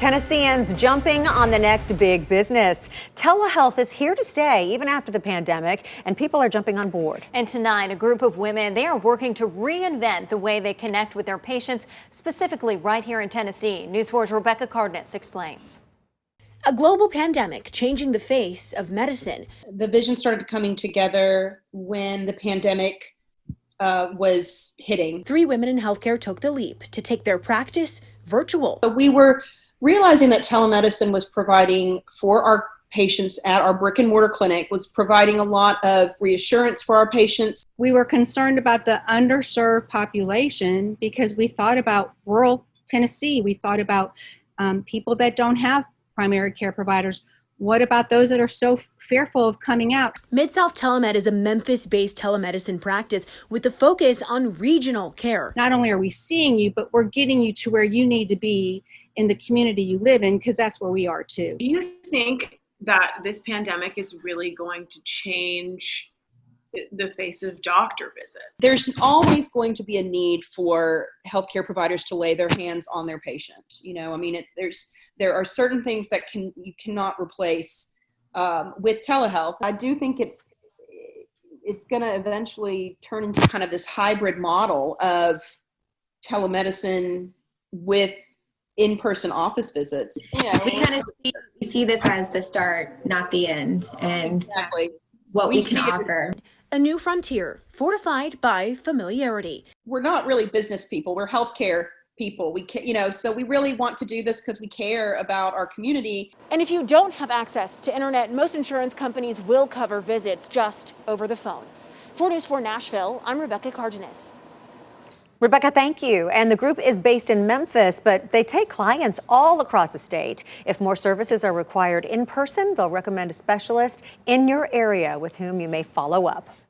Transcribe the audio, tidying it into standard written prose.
Tennesseans jumping on the next big business. Telehealth is here to stay even after the pandemic, and people are jumping on board. And tonight, a group of women, they are working to reinvent the way they connect with their patients, specifically right here in Tennessee. News 4's Rebecca Cardenas explains. A global pandemic changing the face of medicine. The vision started coming together when the pandemic was hitting. 3 women in healthcare took the leap to take their practice virtual. So we were realizing that telemedicine was providing for our patients at our brick and mortar clinic, was providing a lot of reassurance for our patients. We were concerned about the underserved population because we thought about rural Tennessee. We thought about people that don't have primary care providers. What about those that are so fearful of coming out? Mid-South Telemed is a Memphis-based telemedicine practice with a focus on regional care. Not only are we seeing you, but we're getting you to where you need to be in the community you live in, because that's where we are too. Do you think that this pandemic is really going to change the face of doctor visits? There's always going to be a need for healthcare providers to lay their hands on their patient. You know, I mean, there are certain things that you cannot replace with telehealth. I do think it's going to eventually turn into kind of this hybrid model of telemedicine with in-person office visits. You know, we kind of see this as the start, not the end, and exactly what we can offer. A new frontier, fortified by familiarity. We're not really business people. We're healthcare people. So we really want to do this because we care about our community. And if you don't have access to internet, most insurance companies will cover visits just over the phone. For News 4 Nashville, I'm Rebecca Cardenas. Rebecca, thank you. And the group is based in Memphis, but they take clients all across the state. If more services are required in person, they'll recommend a specialist in your area with whom you may follow up.